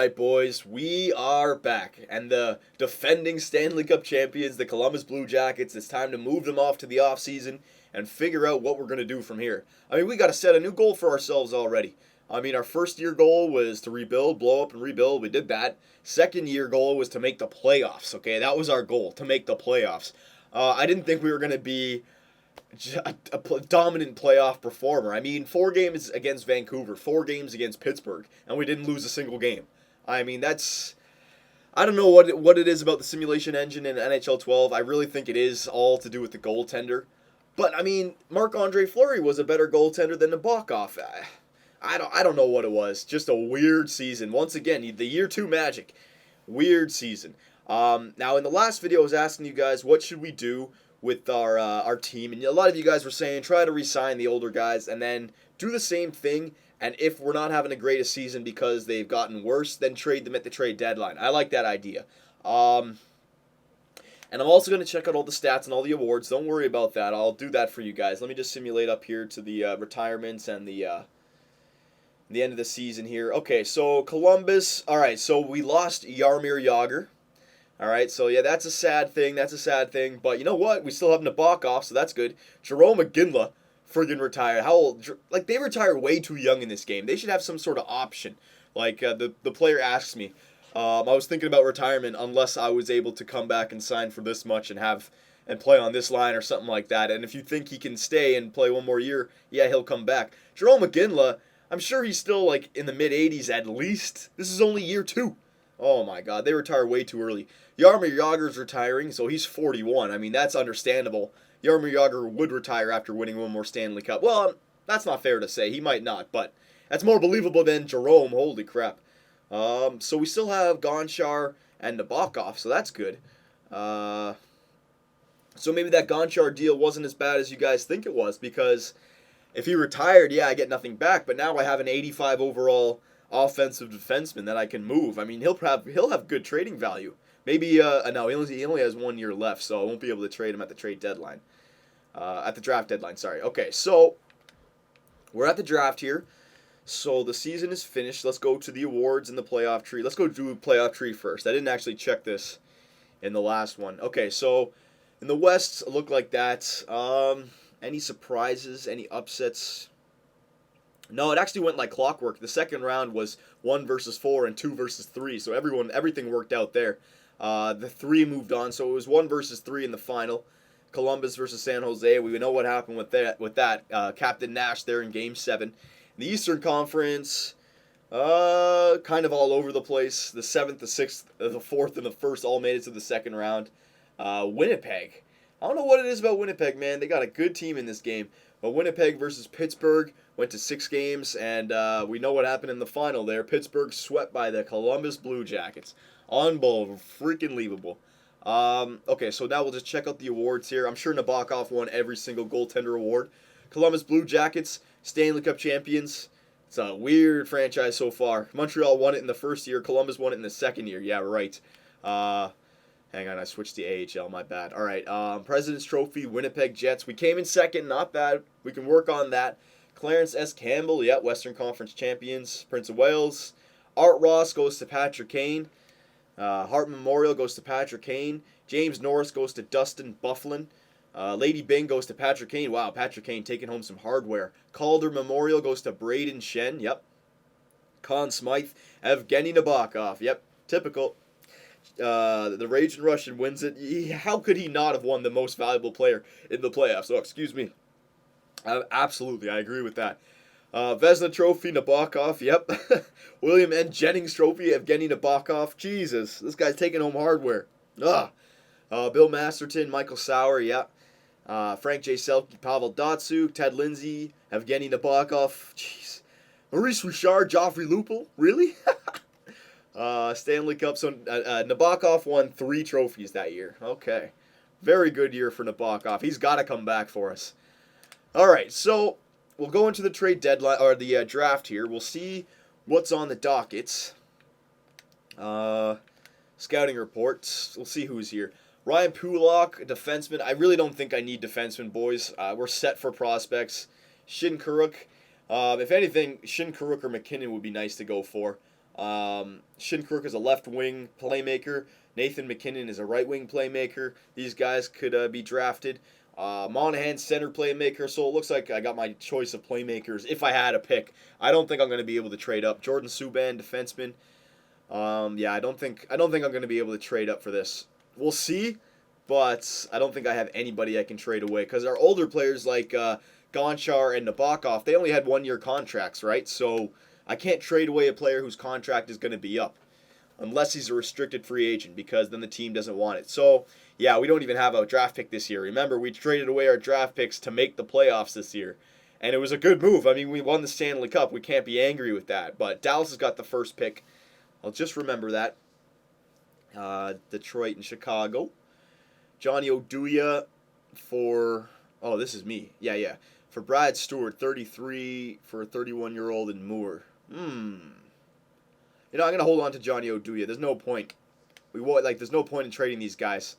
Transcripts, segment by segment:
right, boys, we are back. And the defending Stanley Cup champions, the Columbus Blue Jackets, it's time to move them off to the offseason and figure out what we're going to do from here. I mean, we got to set a new goal for ourselves already. I mean, our first year goal was to rebuild, blow up and rebuild. We did that. Second year goal was to make the playoffs, okay? That was our goal, to make the playoffs. I didn't think we were going to be a dominant playoff performer. I mean, 4 games against Vancouver, 4 games against Pittsburgh, and we didn't lose a single game. I mean, that's... I don't know what it is about the simulation engine in NHL 12. I really think it is all to do with the goaltender. But, I mean, Marc-Andre Fleury was a better goaltender than Nabokov. I don't know what it was. Just a weird season. Once again, the year 2 magic. Weird season. Now, in the last video, I was asking you guys, what should we do with our team? And a lot of you guys were saying, try to re-sign the older guys and then do the same thing. And if we're not having a greatest season because they've gotten worse, then trade them at the trade deadline. I like that idea. And I'm also going to check out all the stats and all the awards. Don't worry about that. I'll do that for you guys. Let me just simulate up here to the retirements and the end of the season here. Okay, so Columbus. All right, so we lost Jaromir Jagr. All right, so yeah, that's a sad thing. But you know what? We still have Nabokov, so that's good. Jerome McGinley friggin' retired. How old? Like, they retire way too young in this game. They should have some sort of option. Like, the player asks me, I was thinking about retirement unless I was able to come back and sign for this much and play on this line or something like that. And if you think he can stay and play one more year, yeah, he'll come back. Jerome McGinley, I'm sure he's still, like, in the mid-80s at least. This is only year 2. Oh, my God. They retire way too early. Jaromir Jagr's retiring, so he's 41. I mean, that's understandable. Jaromir Jagr would retire after winning one more Stanley Cup. Well, that's not fair to say. He might not, but that's more believable than Jerome. Holy crap. So we still have Gonchar and Nabokov, so that's good. So maybe that Gonchar deal wasn't as bad as you guys think it was, because if he retired, yeah, I get nothing back, but now I have an 85 overall offensive defenseman that I can move. I mean, he'll have good trading value. Maybe no, he only has 1 year left, so I won't be able to trade him at the trade deadline. At the draft deadline, sorry. Okay, so we're at the draft here. So the season is finished. Let's go to the awards and the playoff tree. Let's go do playoff tree first. I didn't actually check this in the last one. Okay, so in the West, it looked like that. Any surprises? Any upsets? No, it actually went like clockwork. The second round was 1 versus 4 and 2 versus 3. So everything worked out there. The 3 moved on, so it was 1 versus 3 in the final. Columbus versus San Jose. We know what happened with that. Captain Nash there in Game 7. In the Eastern Conference, kind of all over the place. The 7th, the 6th, the 4th, and the 1st all made it to the second round. Winnipeg. I don't know what it is about Winnipeg, man. They got a good team in this game. But Winnipeg versus Pittsburgh went to 6 games, and we know what happened in the final there. Pittsburgh swept by the Columbus Blue Jackets. Unbelievable. Freaking believable. Okay, so now we'll just check out the awards here. I'm sure Nabokov won every single goaltender award. Columbus Blue Jackets, Stanley Cup champions. It's a weird franchise so far. Montreal won it in the first year. Columbus won it in the second year. Yeah, right. Hang on, I switched to AHL. My bad. All right, President's Trophy, Winnipeg Jets. We came in second. Not bad. We can work on that. Clarence S. Campbell, yeah, Western Conference champions. Prince of Wales. Art Ross goes to Patrick Kane. Hart Memorial goes to Patrick Kane. James Norris goes to Dustin Byfuglien. Lady Byng goes to Patrick Kane. Wow, Patrick Kane taking home some hardware. Calder Memorial goes to Braden Shen. Yep. Conn Smythe. Evgeny Nabokov. Yep. Typical. The Raging Russian wins it. How could he not have won the most valuable player in the playoffs? Oh, excuse me. Absolutely, I agree with that. Vezina Trophy, Nabokov, yep. William N. Jennings Trophy, Evgeny Nabokov. Jesus, this guy's taking home hardware. Bill Masterton, Michael Sauer, yeah. Frank J. Selke, Pavel Datsyuk, Ted Lindsay, Evgeny Nabokov. Jeez. Maurice Richard, Joffrey Lupul, really? Stanley Cup. So Nabokov won 3 trophies that year. Okay. Very good year for Nabokov. He's got to come back for us. All right, so we'll go into the trade deadline, or the draft here. We'll see what's on the dockets. Scouting reports. We'll see who's here. Ryan Pulock, defenseman. I really don't think I need defensemen, boys. We're set for prospects. Shin Kuruk. If anything, Shin Kuruk or McKinnon would be nice to go for. Shinkruk is a left wing playmaker. Nathan McKinnon is a right wing playmaker. These guys could be drafted. Monahan center playmaker. So it looks like I got my choice of playmakers if I had a pick. I don't think I'm going to be able to trade up. Jordan Subban, defenseman. Yeah, I don't think I'm going to be able to trade up for this. We'll see, but I don't think I have anybody I can trade away because our older players like Gonchar and Nabokov, they only had 1-year contracts, right? So I can't trade away a player whose contract is going to be up unless he's a restricted free agent because then the team doesn't want it. So, yeah, we don't even have a draft pick this year. Remember, we traded away our draft picks to make the playoffs this year. And it was a good move. I mean, we won the Stanley Cup. We can't be angry with that. But Dallas has got the first pick. I'll just remember that. Detroit and Chicago. Johnny Oduya for... Oh, this is me. Yeah. For Brad Stewart, 33 for a 31-year-old in Moore. I'm gonna hold on to Johnny Oduya. There's no point. There's no point in trading these guys.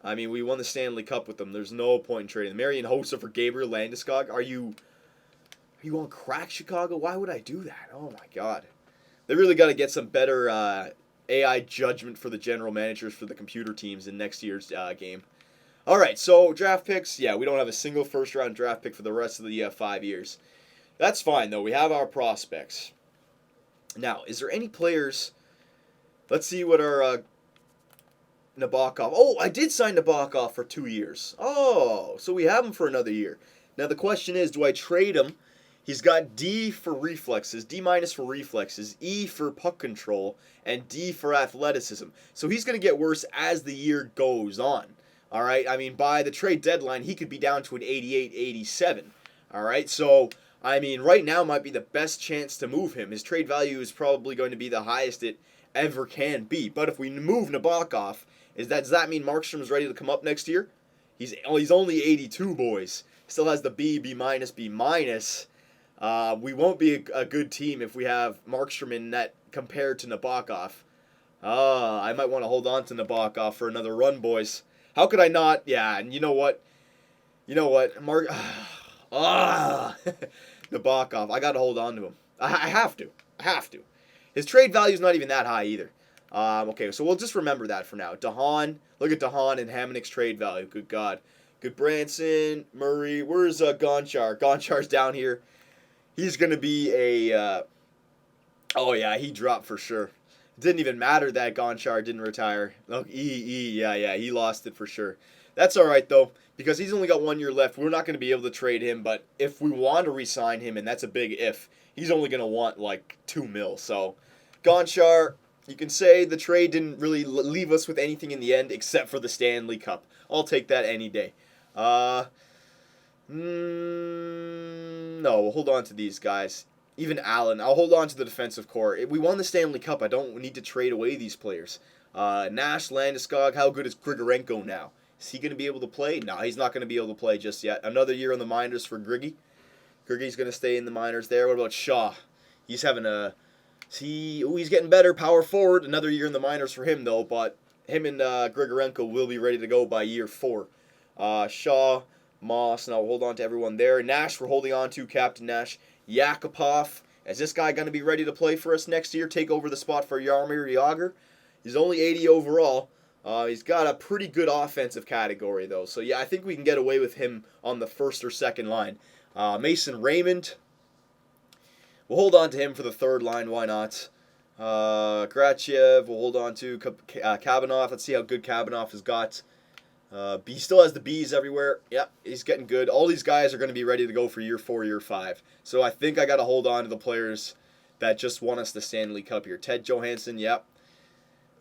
I mean, we won the Stanley Cup with them. There's no point in trading them. Marian Hossa for Gabriel Landeskog. Are you on crack, Chicago? Why would I do that? Oh my God. They really got to get some better AI judgment for the general managers for the computer teams in next year's game. All right, so draft picks. Yeah, we don't have a single first-round draft pick for the rest of the 5 years. That's fine, though. We have our prospects. Now, is there any players... Let's see what our Nabokov... Oh, I did sign Nabokov for 2 years. Oh, so we have him for another year. Now, the question is, do I trade him? He's got D for reflexes, D- for reflexes, E for puck control, and D for athleticism. So he's going to get worse as the year goes on. All right? I mean, by the trade deadline, he could be down to an 88, 87. All right? So... I mean, right now might be the best chance to move him. His trade value is probably going to be the highest it ever can be. But if we move Nabokov, does that mean Markstrom's ready to come up next year? He's only 82, boys. Still has the B, B-. We won't be a good team if we have Markstrom in net compared to Nabokov. I might want to hold on to Nabokov for another run, boys. How could I not? Yeah, and you know what? Nabokov. I got to hold on to him. I have to. His trade value is not even that high either. Okay, so we'll just remember that for now. DeHaan. Look at DeHaan and Hamonic's trade value. Good God. Good Branson. Murray. Where's Gonchar? Gonchar's down here. He's going to be a... oh, yeah, he dropped for sure. It didn't even matter that Gonchar didn't retire. Look, yeah, he lost it for sure. That's all right, though, because he's only got 1 year left. We're not going to be able to trade him, but if we want to re-sign him, and that's a big if, he's only going to want, like, $2 million. So, Gonchar, you can say the trade didn't really leave us with anything in the end except for the Stanley Cup. I'll take that any day. No, we'll hold on to these guys. Even Allen, I'll hold on to the defensive core. We won the Stanley Cup. I don't need to trade away these players. Nash, Landeskog, how good is Grigorenko now? Is he going to be able to play? No, he's not going to be able to play just yet. Another year in the minors for Griggy. Griggy's going to stay in the minors there. What about Shaw? He's having a... he's getting better, power forward. Another year in the minors for him, though. But him and Grigorenko will be ready to go by year 4. Shaw, Moss. Now we'll hold on to everyone there. Nash, we're holding on to Captain Nash. Yakupov. Is this guy going to be ready to play for us next year? Take over the spot for Jaromir Jagr? He's only 80 overall. He's got a pretty good offensive category, though. So, yeah, I think we can get away with him on the first or second line. Mason Raymond. We'll hold on to him for the third line. Why not? Gratchev. We'll hold on to Kabanov. Let's see how good Kabanov has got. He still has the B's everywhere. Yep, he's getting good. All these guys are going to be ready to go for year 4, year 5. So I think I got to hold on to the players that just won us the Stanley Cup here. Ted Johansson, yep.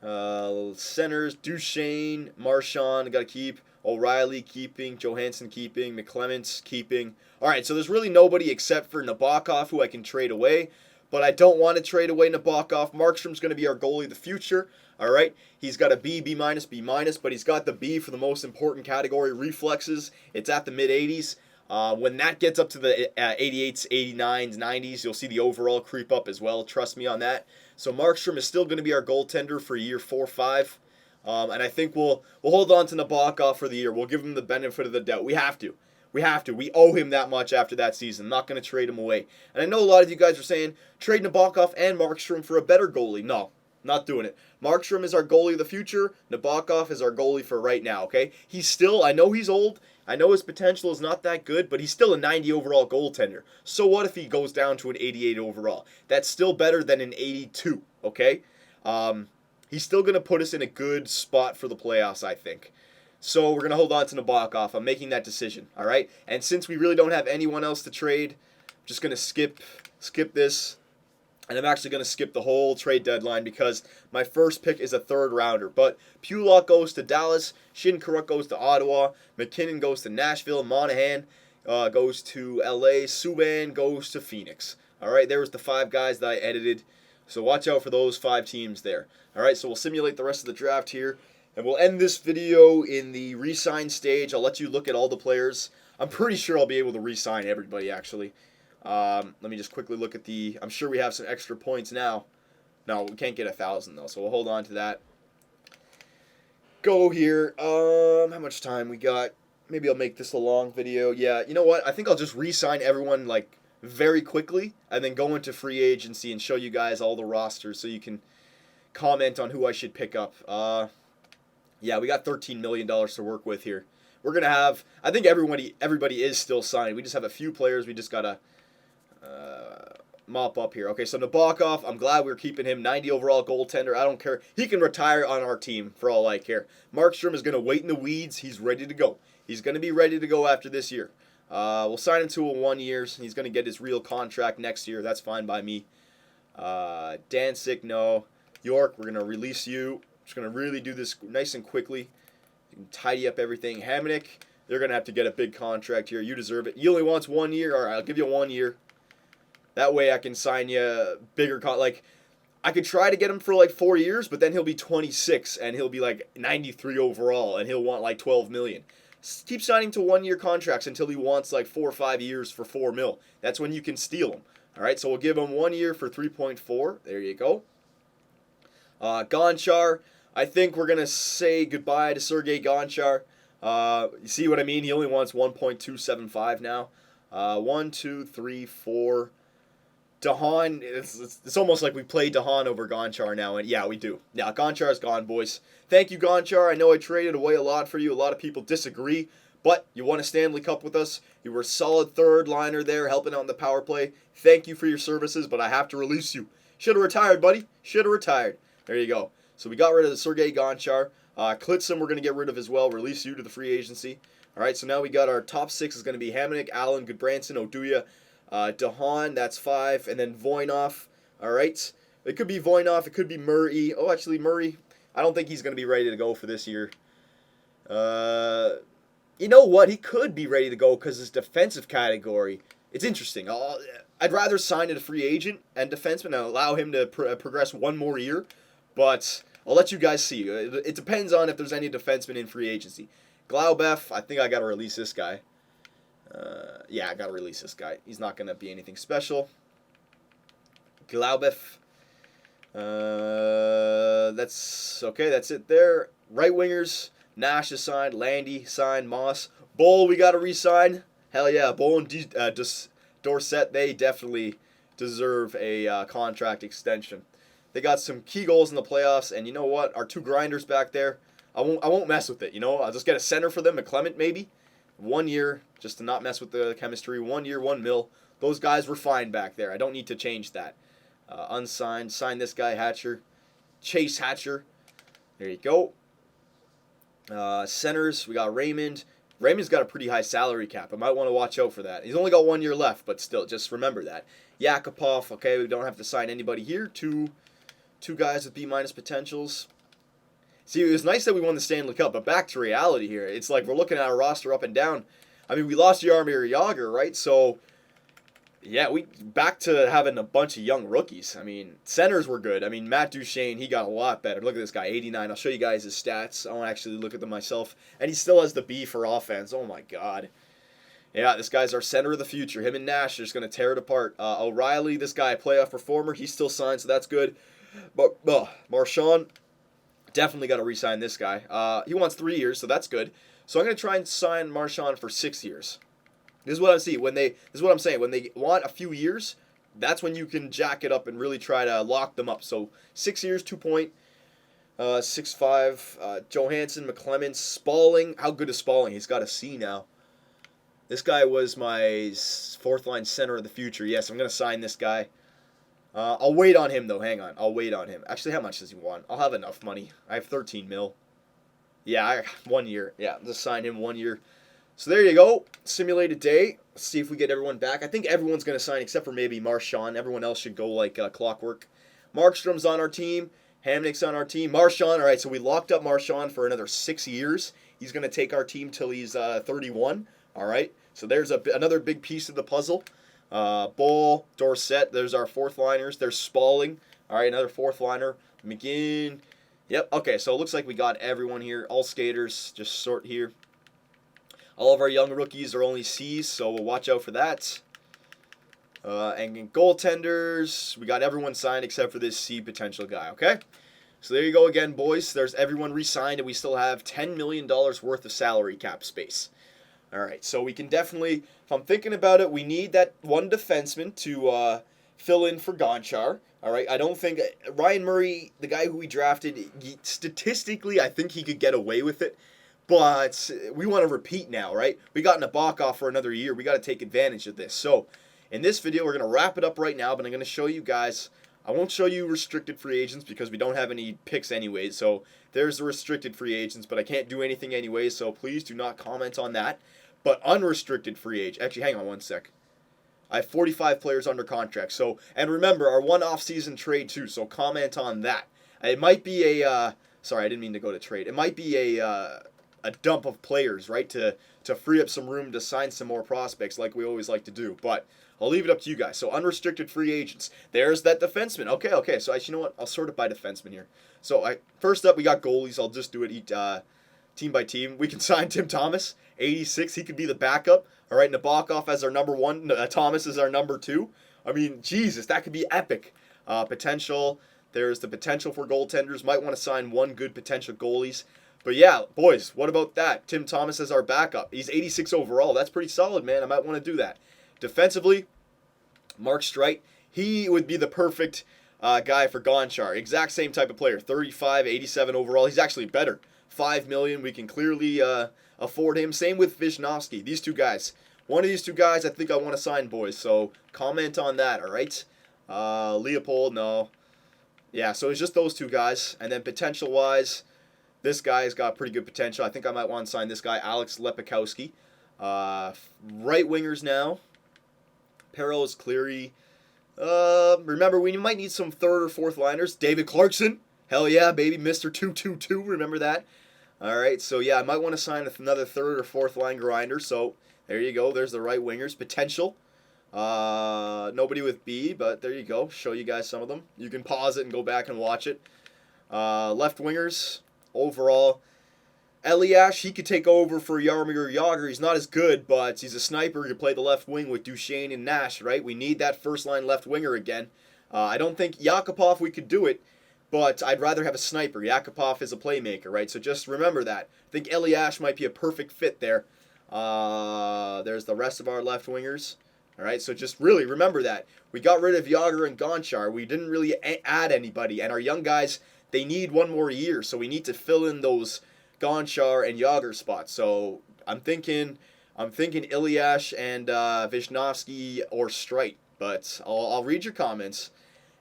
Centers, Duchesne, Marchand, got to keep. O'Reilly keeping. Johansson keeping. McClements keeping. All right, so there's really nobody except for Nabokov who I can trade away. But I don't want to trade away Nabokov. Markstrom's going to be our goalie of the future. All right, he's got a B, B-, B-, but he's got the B for the most important category, reflexes. It's at the mid-80s. When that gets up to the 88s, 89s, 90s, you'll see the overall creep up as well. Trust me on that. So Markstrom is still going to be our goaltender for year 4, 5. And I think we'll hold on to Nabokov for the year. We'll give him the benefit of the doubt. We have to. We have to. We owe him that much after that season. I'm not going to trade him away. And I know a lot of you guys are saying, trade Nabokov and Markstrom for a better goalie. No, not doing it. Markstrom is our goalie of the future. Nabokov is our goalie for right now, okay? He's still, I know he's old. I know his potential is not that good, but he's still a 90 overall goaltender. So what if he goes down to an 88 overall? That's still better than an 82, okay? He's still going to put us in a good spot for the playoffs, I think. So we're going to hold on to Nabokov. I'm making that decision, all right? And since we really don't have anyone else to trade, I'm just going to skip this. And I'm actually going to skip the whole trade deadline because my first pick is a third rounder. But Pulock goes to Dallas, Shinkaruk goes to Ottawa, McKinnon goes to Nashville, Monahan goes to LA, Subban goes to Phoenix. All right, there was the 5 guys that I edited. So watch out for those 5 teams there. All right, so we'll simulate the rest of the draft here. And we'll end this video in the re-sign stage. I'll let you look at all the players. I'm pretty sure I'll be able to re-sign everybody, actually. Let me just quickly look at the... I'm sure we have some extra points now. No, we can't get 1,000, though, so we'll hold on to that. Go here. How much time we got? Maybe I'll make this a long video. Yeah, you know what? I think I'll just re-sign everyone, like, very quickly, and then go into free agency and show you guys all the rosters so you can comment on who I should pick up. Yeah, we got $13 million to work with here. We're going to have... I think everybody is still signed. We just have a few players we just got to... mop up here. Okay, so Nabokov, I'm glad we're keeping him. 90 overall goaltender. I don't care. He can retire on our team for all I care. Markstrom is going to wait in the weeds. He's ready to go. He's going to be ready to go after this year. We'll sign him to a 1 year. He's going to get his real contract next year. That's fine by me. Danzig, no. York, we're going to release you. Just going to really do this nice and quickly. You can tidy up everything. Hamonic, they're going to have to get a big contract here. You deserve it. He only wants 1 year. All right, I'll give you 1 year. That way I can sign you bigger, like, I could try to get him for like 4 years, but then he'll be 26 and he'll be like 93 overall and he'll want like 12 million. Keep signing to 1 year contracts until he wants like 4 or 5 years for 4 mil. That's when you can steal him. All right, so we'll give him 1 year for 3.4. There you go. Gonchar, I think we're going to say goodbye to Sergei Gonchar. You see what I mean? He only wants 1.275 now. 1, 2, 3, 4. Dahan, it's almost like we play Dahan over Gonchar now, and yeah, we do. Yeah, Gonchar's gone, boys. Thank you, Gonchar. I know I traded away a lot for you. A lot of people disagree, but you won a Stanley Cup with us. You were a solid third liner there, helping out in the power play. Thank you for your services, but I have to release you. Should have retired, buddy. Should have retired. There you go. So we got rid of the Sergei Gonchar. Klitzin we're going to get rid of as well. Release you to the free agency. All right, so now we got our top 6 is going to be Hamonic, Allen, Goodbranson, Oduya, Dahan, that's 5, and then Voinov. All right, it could be Voinov, it could be Murray. Oh, actually, Murray, I don't think he's going to be ready to go for this year. You know what? He could be ready to go because his defensive category, it's interesting. I'd rather sign a free agent and defenseman and allow him to progress 1 more year, but I'll let you guys see. It depends on if there's any defenseman in free agency. Glaubeff, I think I got to release this guy. Yeah, I got to release this guy. He's not going to be anything special. Glaubeff. That's okay. That's it there. Right wingers. Nash is signed. Landy signed. Moss. Bull, we got to re-sign. Hell yeah. Bull and Dorsett, they definitely deserve a contract extension. They got some key goals in the playoffs, and you know what? Our 2 grinders back there, I won't mess with it. You know, I'll just get a center for them, a Clement maybe. 1 year, just to not mess with the chemistry. 1 year, 1 mil. Those guys were fine back there. I don't need to change that. Unsigned. Sign this guy, Hatcher. Chase Hatcher. There you go. Centers, we got Raymond. Raymond's got a pretty high salary cap. I might want to watch out for that. He's only got 1 year left, but still, just remember that. Yakupov, okay, we don't have to sign anybody here. Two guys with B- potentials. See, it was nice that we won the Stanley Cup, but back to reality here. It's like we're looking at our roster up and down. I mean, we lost Jaromir Jagr, right? So, yeah, we back to having a bunch of young rookies. I mean, centers were good. I mean, Matt Duchene, he got a lot better. Look at this guy, 89. I'll show you guys his stats. I won't actually look at them myself. And he still has the B for offense. Oh, my God. Yeah, this guy's our center of the future. Him and Nash are just going to tear it apart. O'Reilly, this guy, playoff performer. He's still signed, so that's good. But Marchand, definitely got to re-sign this guy. He wants 3 years, so that's good. So I'm going to try and sign Marchand for 6 years. This is what I see when they. This is what I'm saying. When they want a few years, that's when you can jack it up and really try to lock them up. So 6 years, 2 point, 6'5". Johansson, McClemens, Spalling. How good is Spalling? He's got a C now. This guy was my fourth line center of the future. Yes, I'm gonna sign this guy. I'll wait on him though. Hang on, I'll wait on him. Actually, how much does he want? I'll have enough money. I have 13 mil. Yeah, 1 year. Yeah, just sign him 1 year. So there you go. Simulated day. Let's see if we get everyone back. I think everyone's going to sign except for maybe Marchand. Everyone else should go like clockwork. Markstrom's on our team. Hamnick's on our team. Marchand. All right, so we locked up Marchand for another 6 years. He's going to take our team till he's 31. All right, so there's another big piece of the puzzle. Bull, Dorsett. There's our fourth liners. There's Spalling. All right, another fourth liner. McGinn. Yep, okay, so it looks like we got everyone here. All skaters, just sort here. All of our young rookies are only C's, so we'll watch out for that. And in goaltenders, we got everyone signed except for this C potential guy, okay? So there you go again, boys. There's everyone re-signed, and we still have $10 million worth of salary cap space. All right, so we can definitely, if I'm thinking about it, we need that one defenseman to fill in for Gonchar. All right, I don't think Ryan Murray, the guy who we drafted, statistically, I think he could get away with it. But we want to repeat now, right? We got Nabokov for another year. We got to take advantage of this. So in this video, we're going to wrap it up right now, but I'm going to show you guys. I won't show you restricted free agents because we don't have any picks anyways. So there's the restricted free agents, but I can't do anything anyways. So please do not comment on that. But unrestricted free agent. Actually, hang on one sec. I have 45 players under contract. So, and remember, our one off-season trade too. So comment on that. It might be a. Sorry, I didn't mean to go to trade. It might be a dump of players, right? To free up some room to sign some more prospects, like we always like to do. But I'll leave it up to you guys. So unrestricted free agents. There's that defenseman. Okay. So you know what? I'll sort it by defenseman here. So first up, we got goalies. I'll just do it team by team. We can sign Tim Thomas, 86. He could be the backup. All right, Nabokov as our number one. Thomas is our number two. I mean, Jesus, that could be epic. Potential. There's the potential for goaltenders. Might want to sign one good potential goalies. But yeah, boys, what about that? Tim Thomas as our backup. He's 86 overall. That's pretty solid, man. I might want to do that. Defensively, Mark Streit. He would be the perfect guy for Gonchar. Exact same type of player. 35, 87 overall. He's actually better. $5 million. We can clearly afford him. Same with Vishnowsky. These two guys. One of these two guys I think I want to sign, boys. So comment on that, all right? Leopold, no. Yeah, so it's just those two guys. And then potential-wise, this guy's got pretty good potential. I think I might want to sign this guy, Alex Lepikowski. Right wingers now. Perros, Cleary. Remember, we might need some third or fourth liners. David Clarkson. Hell yeah, baby. Mr. 222. Remember that? All right, so yeah, I might want to sign another third or fourth line grinder. So there you go. There's the right wingers. Potential. Nobody with B, but there you go. Show you guys some of them. You can pause it and go back and watch it. Left wingers. Overall, Eliash, he could take over for Jaromir Jagr. He's not as good, but he's a sniper. He could play the left wing with Duchesne and Nash, right? We need that first-line left winger again. I don't think Yakupov, we could do it, but I'd rather have a sniper. Yakupov is a playmaker, right? So just remember that. I think Eliash might be a perfect fit there. There's the rest of our left wingers. All right, so just really remember that. We got rid of Jagr and Gonchar. We didn't really add anybody, and our young guys, they need one more year, so we need to fill in those Gonchar and Jagr spots. So I'm thinking Eliash and Vishnowsky or Streit, but I'll read your comments.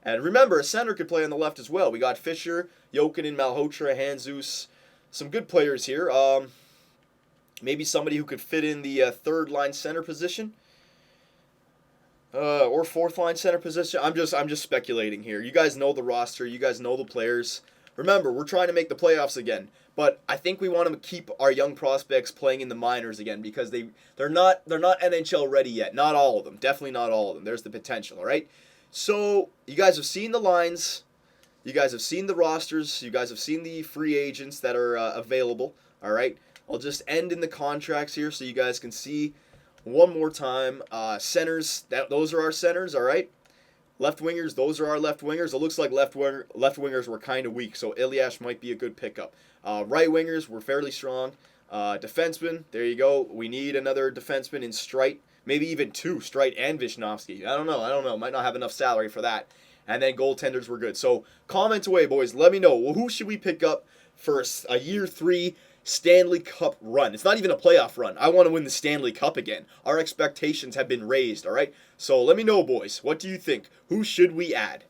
And remember, a center could play on the left as well. We got Fisher, Jokinen, Malhotra, Handzus, some good players here. Maybe somebody who could fit in the third line center position. Or fourth line center position. I'm just speculating here. You guys know the roster. You guys know the players. Remember, we're trying to make the playoffs again. But I think we want to keep our young prospects playing in the minors again because they're not NHL ready yet. Not all of them. Definitely not all of them. There's the potential, all right? So, you guys have seen the lines. You guys have seen the rosters. You guys have seen the free agents that are available, all right? I'll just end in the contracts here so you guys can see one more time. Centers, those are our centers, all right? Left wingers, those are our left wingers. It looks like left wingers were kind of weak, so Eliash might be a good pickup. Right wingers were fairly strong. Defenseman, there you go. We need another defenseman in Streit. maybe even 2, Strite and Visnovsky. I don't know. Might not have enough salary for that. And then goaltenders were good. So comment away, boys. Let me know. Well, who should we pick up for a year 3 Stanley Cup run? It's not even a playoff run. I want to win the Stanley Cup again. Our expectations have been raised, all right? So let me know, boys. What do you think? Who should we add?